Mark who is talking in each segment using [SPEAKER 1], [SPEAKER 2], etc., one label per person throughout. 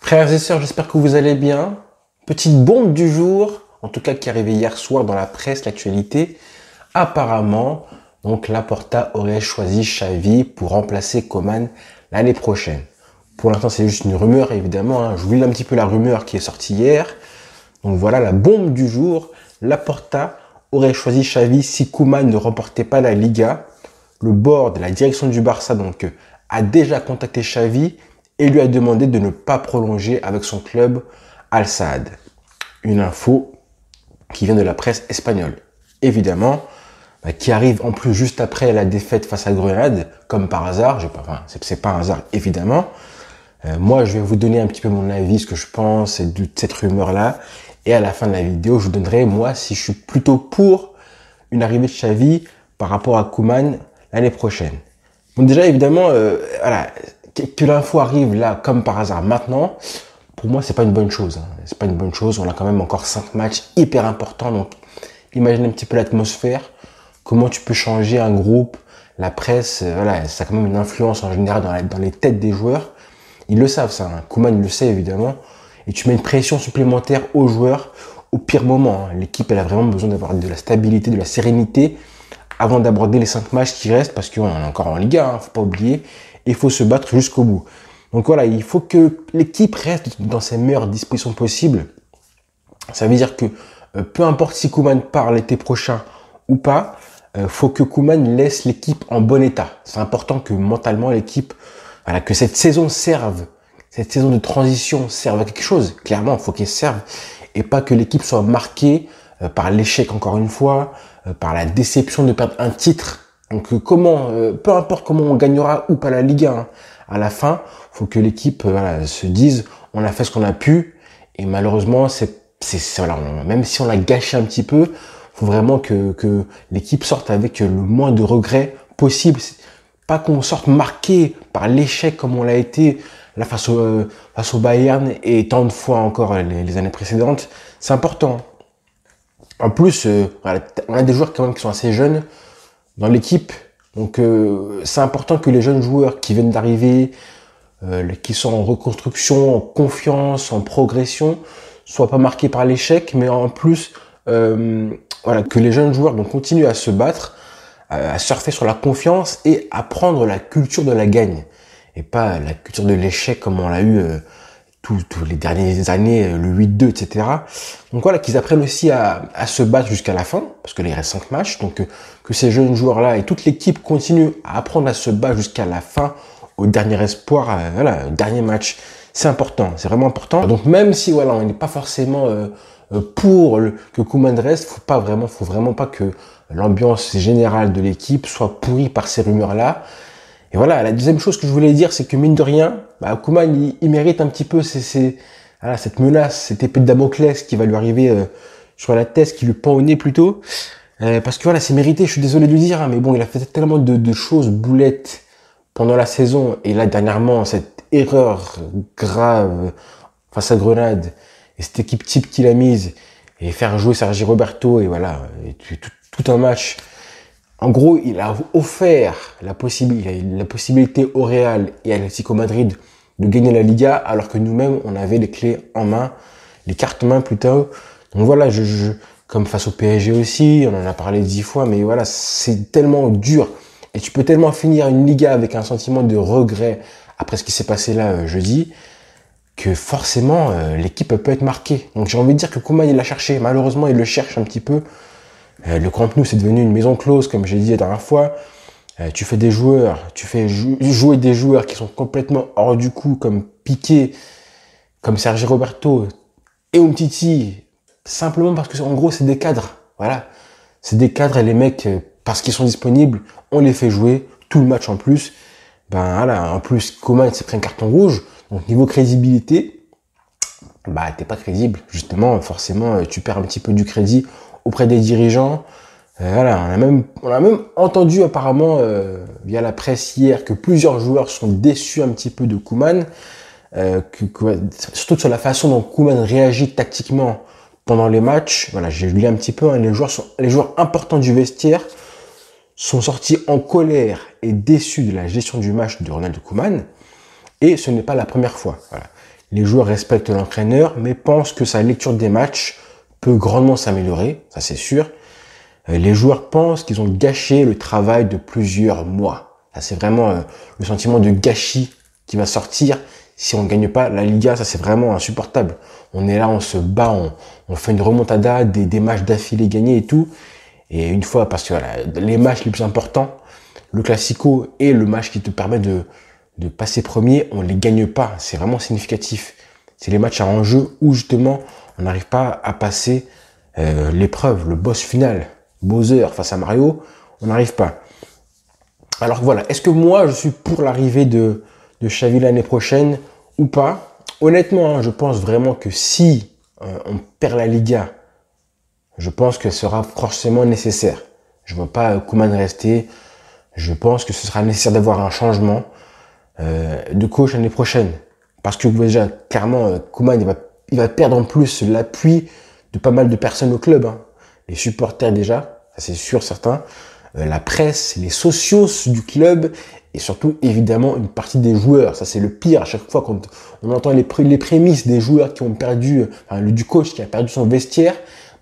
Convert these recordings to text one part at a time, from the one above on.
[SPEAKER 1] Frères et sœurs, j'espère que vous allez bien. Petite bombe du jour, en tout cas qui est arrivée hier soir dans la presse, l'actualité. Apparemment, donc Laporta aurait choisi Xavi pour remplacer Coman l'année prochaine. Pour l'instant, c'est juste une rumeur, évidemment. Je vous lis un petit peu la rumeur qui est sortie hier. Donc voilà, la bombe du jour. Laporta aurait choisi Xavi si Koeman ne remportait pas la Liga. Le board, la direction du Barça, donc, a déjà contacté Xavi et lui a demandé de ne pas prolonger avec son club Al Sadd. Une info qui vient de la presse espagnole. Évidemment, qui arrive en plus juste après la défaite face à Grenade, comme par hasard. C'est pas un hasard, évidemment. Moi, je vais vous donner un petit peu mon avis, ce que je pense de cette rumeur-là. Et à la fin de la vidéo, je vous donnerai, moi, si je suis plutôt pour une arrivée de Xavi par rapport à Koeman l'année prochaine. Bon, déjà, évidemment, voilà, que l'info arrive là, comme par hasard maintenant, pour moi, c'est pas une bonne chose. C'est pas une bonne chose. On a quand même encore 5 matchs hyper importants. Donc, imaginez un petit peu l'atmosphère. Comment tu peux changer un groupe, la presse, voilà, ça a quand même une influence en général dans les têtes des joueurs. Ils le savent, ça. Koeman le sait, évidemment. Et tu mets une pression supplémentaire aux joueurs au pire moment. L'équipe, elle a vraiment besoin d'avoir de la stabilité, de la sérénité avant d'aborder les 5 matchs qui restent, parce qu'on est encore en Liga, faut pas oublier. Et il faut se battre jusqu'au bout. Donc voilà, il faut que l'équipe reste dans ses meilleures dispositions possibles. Ça veut dire que peu importe si Koeman part l'été prochain ou pas, faut que Koeman laisse l'équipe en bon état. C'est important que mentalement l'équipe, voilà, que cette saison serve, cette saison de transition serve à quelque chose. Clairement, il faut qu'elle serve et pas que l'équipe soit marquée par l'échec encore une fois, par la déception de perdre un titre. Donc peu importe comment on gagnera ou pas la Liga, à la fin, faut que l'équipe se dise on a fait ce qu'on a pu et malheureusement voilà, même si on l'a gâché un petit peu, faut vraiment que l'équipe sorte avec le moins de regrets possible. Pas qu'on sorte marqué par l'échec comme on l'a été là face au Bayern et tant de fois encore les années précédentes. C'est important. En plus, voilà, on a des joueurs quand même qui sont assez jeunes dans l'équipe. Donc c'est important que les jeunes joueurs qui viennent d'arriver, qui sont en reconstruction, en confiance, en progression, soient pas marqués par l'échec, mais en plus voilà, que les jeunes joueurs donc continuent à se battre, à surfer sur la confiance et à prendre la culture de la gagne et pas la culture de l'échec comme on l'a eu tous les dernières années, le 8-2, etc. Donc voilà, qu'ils apprennent aussi à se battre jusqu'à la fin, parce que là, il reste 5 matchs, donc que ces jeunes joueurs-là et toute l'équipe continuent à apprendre à se battre jusqu'à la fin, au dernier espoir, voilà, au dernier match. C'est important, c'est vraiment important. Donc même si voilà, on n'est pas forcément pour que Koeman reste, faut vraiment pas que l'ambiance générale de l'équipe soit pourrie par ces rumeurs-là. Et voilà, la deuxième chose que je voulais dire, c'est que mine de rien, Koeman, il mérite un petit peu voilà, cette menace, cette épée de Damoclès qui va lui arriver sur la tête, qui lui pend au nez plutôt. Parce que voilà, c'est mérité, je suis désolé de le dire, mais bon, il a fait tellement de choses boulettes pendant la saison. Et là, dernièrement, cette erreur grave face à Grenade, et cette équipe type qu'il a mise, et faire jouer Sergi Roberto, et voilà, et tout un match. En gros, il a offert la possibilité au Real et à l'Atlético Madrid de gagner la Liga, alors que nous-mêmes, on avait les clés en main, les cartes en main plutôt. Donc voilà, comme face au PSG aussi, on en a parlé 10 fois, mais voilà, c'est tellement dur. Et tu peux tellement finir une Liga avec un sentiment de regret après ce qui s'est passé là jeudi, que forcément, l'équipe peut être marquée. Donc j'ai envie de dire que Koeman, il l'a cherché. Malheureusement, il le cherche un petit peu. Le Camp Nou, c'est devenu une maison close, comme j'ai dit la dernière fois. Tu fais jouer des joueurs qui sont complètement hors du coup, comme Piqué, comme Sergi Roberto et Umtiti, simplement parce que, en gros, c'est des cadres. Voilà. C'est des cadres et les mecs, parce qu'ils sont disponibles, on les fait jouer tout le match en plus. Voilà. En plus, Koeman s'est pris un carton rouge. Donc, niveau crédibilité, t'es pas crédible. Justement, forcément, tu perds un petit peu du crédit auprès des dirigeants. Voilà, on a même entendu apparemment via la presse hier que plusieurs joueurs sont déçus un petit peu de Koeman, surtout sur la façon dont Koeman réagit tactiquement pendant les matchs. Voilà, j'ai lu un petit peu, les joueurs importants du vestiaire sont sortis en colère et déçus de la gestion du match de Ronald Koeman, et ce n'est pas la première fois. Voilà. les joueurs respectent l'entraîneur, mais pensent que sa lecture des matchs peut grandement s'améliorer, ça c'est sûr. Les joueurs pensent qu'ils ont gâché le travail de plusieurs mois. Ça c'est vraiment le sentiment de gâchis qui va sortir si on ne gagne pas la Liga. Ça c'est vraiment insupportable. On est là, on se bat, on fait une remontada, des matchs d'affilée gagnés et tout. Et une fois, parce que voilà, les matchs les plus importants, le Classico et le match qui te permet de passer premier, on les gagne pas. C'est vraiment significatif. C'est les matchs à enjeu où justement on n'arrive pas à passer l'épreuve, le boss final. Bowser face à Mario, on n'arrive pas. Alors voilà, est-ce que moi je suis pour l'arrivée de Xavi l'année prochaine ou pas? Honnêtement, je pense vraiment que si on perd la Liga, je pense que ce sera forcément nécessaire. Je ne vois pas Koeman rester. Je pense que ce sera nécessaire d'avoir un changement de coach l'année prochaine. Parce que déjà, clairement, Koeman il va perdre en plus l'appui de pas mal de personnes au club. Hein. Les supporters déjà, ça c'est sûr, certain. La presse, les socios du club et surtout, évidemment, une partie des joueurs. Ça c'est le pire à chaque fois quand on entend les prémices des joueurs qui ont perdu, enfin, du coach qui a perdu son vestiaire.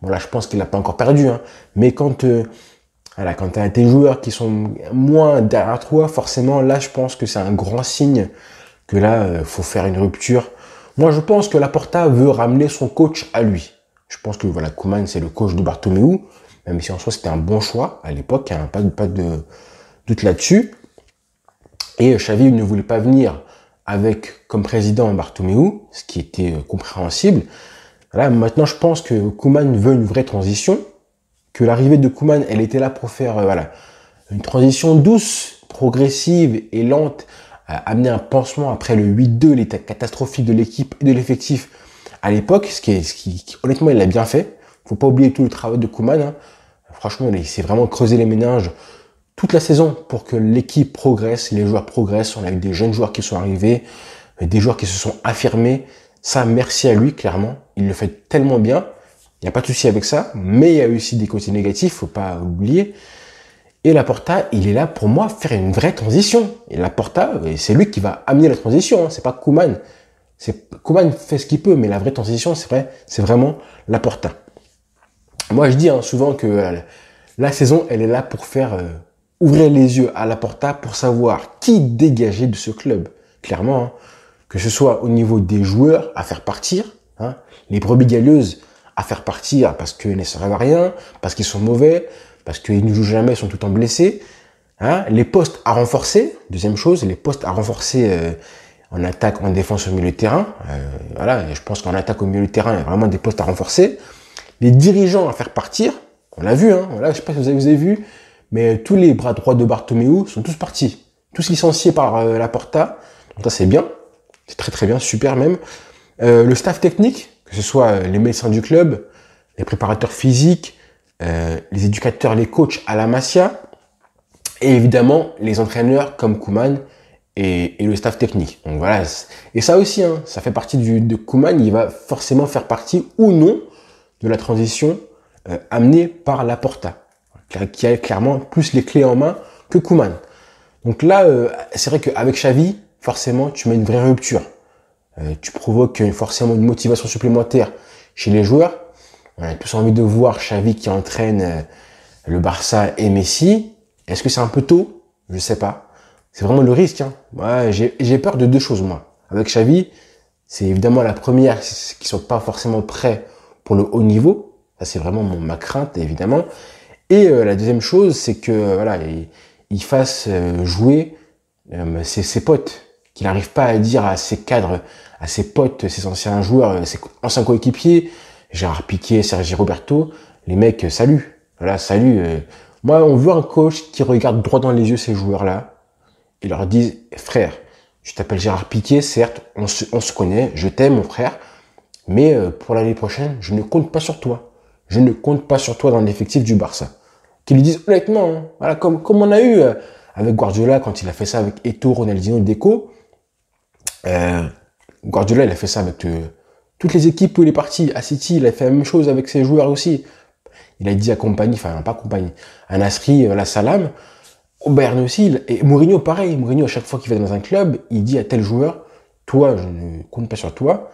[SPEAKER 1] Bon là, je pense qu'il l'a pas encore perdu, hein. Mais quand quand t'as tes joueurs qui sont moins derrière toi, forcément, là, je pense que c'est un grand signe que là, faut faire une rupture. Moi, je pense que Laporta veut ramener son coach à lui. Je pense que voilà, Koeman, c'est le coach de Bartomeu, même si en soi, c'était un bon choix à l'époque, hein, pas de doute là-dessus. Et Xavi ne voulait pas venir avec comme président Bartomeu, ce qui était compréhensible. Là, maintenant, je pense que Koeman veut une vraie transition, que l'arrivée de Koeman, elle était là pour faire une transition douce, progressive et lente, amener un pansement après le 8-2, l'état catastrophique de l'équipe et de l'effectif à l'époque, ce qui honnêtement, il l'a bien fait. Faut pas oublier tout le travail de Koeman. Hein. Franchement, il s'est vraiment creusé les méninges toute la saison pour que l'équipe progresse, les joueurs progressent. On a eu des jeunes joueurs qui sont arrivés, des joueurs qui se sont affirmés. Ça, merci à lui, clairement. Il le fait tellement bien. Il n'y a pas de souci avec ça, mais il y a aussi des côtés négatifs, faut pas oublier. Et Laporta, il est là pour moi faire une vraie transition. Et Laporta, c'est lui qui va amener la transition, hein. C'est pas Koeman. Koeman fait ce qu'il peut, mais la vraie transition, c'est vraiment Laporta. Moi, je dis souvent que la saison, elle est là pour faire ouvrir les yeux à Laporta pour savoir qui dégager de ce club. Clairement, hein. Que ce soit au niveau des joueurs à faire partir, hein, les brebis galeuses à faire partir parce qu'ils ne servent à rien, parce qu'ils sont mauvais, parce qu'ils ne jouent jamais, ils sont tout le temps blessés. Hein, les postes à renforcer, deuxième chose, les postes à renforcer en attaque, en défense au milieu de terrain. Voilà, et je pense qu'en attaque au milieu de terrain, il y a vraiment des postes à renforcer. Les dirigeants à faire partir, on l'a vu, hein, voilà, je sais pas si vous avez vu, mais tous les bras droits de Bartomeu sont tous partis. Tous licenciés par Laporta. Donc ça c'est bien, c'est très très bien, super même. Le staff technique, que ce soit les médecins du club, les préparateurs physiques, les éducateurs, les coachs à la Masia, et évidemment les entraîneurs comme Koeman et le staff technique. Donc voilà, et ça aussi, hein, ça fait partie de Koeman, il va forcément faire partie ou non de la transition amenée par Laporta, qui a clairement plus les clés en main que Koeman. Donc là, c'est vrai qu'avec Xavi, forcément, tu mets une vraie rupture. Tu provoques forcément une motivation supplémentaire chez les joueurs. On a tous envie de voir Xavi qui entraîne le Barça et Messi. Est-ce que c'est un peu tôt? Je sais pas. C'est vraiment le risque. Hein. Ouais, j'ai peur de deux choses, moi. Avec Xavi, c'est évidemment la première, qu'ils sont pas forcément prêts pour le haut niveau. Ça, c'est vraiment ma crainte, évidemment. Et la deuxième chose, c'est que voilà, il fasse jouer ses potes, qu'il n'arrive pas à dire à ses cadres, à ses potes, ses anciens joueurs, ses anciens coéquipiers, Gérard Piqué, Sergi Roberto, les mecs, salut. Voilà, salut. Moi, on veut un coach qui regarde droit dans les yeux ces joueurs-là et leur dise, frère, je t'appelle Gérard Piqué, certes, on se connaît, je t'aime, mon frère, mais pour l'année prochaine, je ne compte pas sur toi. Je ne compte pas sur toi dans l'effectif du Barça. Qu'ils lui disent honnêtement, hein, voilà, comme on a eu avec Guardiola quand il a fait ça avec Eto'o, Ronaldinho, Deco. Guardiola, il a fait ça avec toutes les équipes où il est parti. À City, il a fait la même chose avec ses joueurs aussi. Il a dit à compagnie, enfin pas compagnie, à Nasri, la Salam. Au Bayern aussi, et Mourinho pareil. Mourinho, à chaque fois qu'il va dans un club, il dit à tel joueur, toi, je ne compte pas sur toi.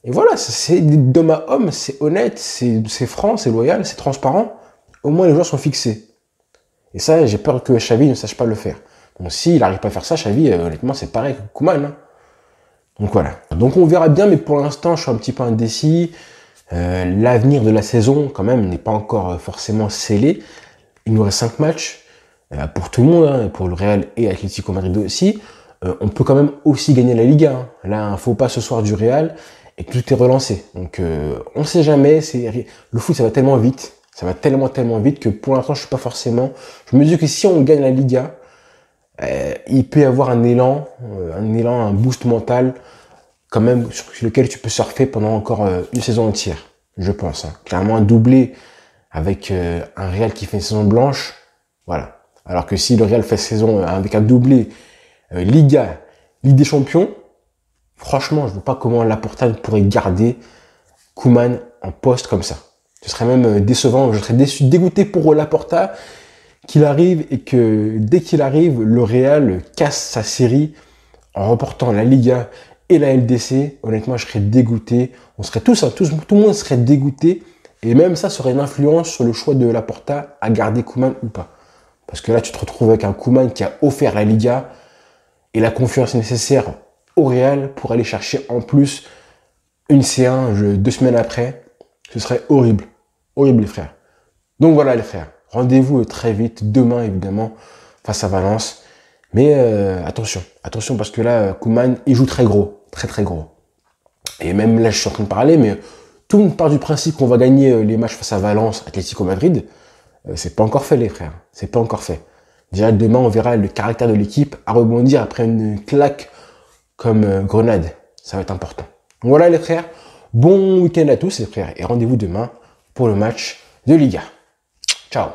[SPEAKER 1] Et voilà, c'est d'homme à homme, c'est honnête, c'est franc, c'est loyal, c'est transparent. Au moins, les joueurs sont fixés. Et ça, j'ai peur que Xavi ne sache pas le faire. Donc s'il n'arrive pas à faire ça, Xavi, honnêtement, c'est pareil que Koeman. Hein. Donc voilà. Donc on verra bien, mais pour l'instant, je suis un petit peu indécis. L'avenir de la saison, quand même, n'est pas encore forcément scellé. Il nous reste 5 matchs pour tout le monde, hein, pour le Real et Atlético Madrid aussi. On peut quand même aussi gagner la Liga. Hein. Là, un faux pas ce soir du Real et tout est relancé. Donc on ne sait jamais. Le foot, ça va tellement vite. Ça va tellement vite que pour l'instant, je suis pas forcément... Je me dis que si on gagne la Liga, il peut y avoir un élan, un boost mental quand même sur lequel tu peux surfer pendant encore une saison entière, je pense. Hein. Clairement, un doublé avec un Real qui fait une saison blanche, voilà. Alors que si le Real fait saison avec un doublé Liga, Ligue des Champions, franchement, je ne vois pas comment Laporta pourrait garder Koeman en poste comme ça. Ce serait même décevant, je serais dégoûté pour Laporta qu'il arrive et que dès qu'il arrive, le Real casse sa série en remportant la Liga et la LDC. Honnêtement, je serais dégoûté. On serait tous, tout le monde serait dégoûté. Et même ça aurait une influence sur le choix de Laporta à garder Koeman ou pas. Parce que là, tu te retrouves avec un Koeman qui a offert la Liga et la confiance nécessaire au Real pour aller chercher en plus une C1 2 semaines après. Ce serait horrible. Horrible, les frères. Donc voilà, les frères. Rendez-vous très vite, demain évidemment, face à Valence. Mais attention parce que là, Koeman, il joue très gros, très gros. Et même là, je suis en train de parler, mais tout le monde part du principe qu'on va gagner les matchs face à Valence, Atlético Madrid. C'est pas encore fait, les frères. C'est pas encore fait. Déjà, demain, on verra le caractère de l'équipe à rebondir après une claque comme Grenade. Ça va être important. Donc voilà, les frères. Bon week-end à tous, les frères. Et rendez-vous demain pour le match de Liga. Ciao.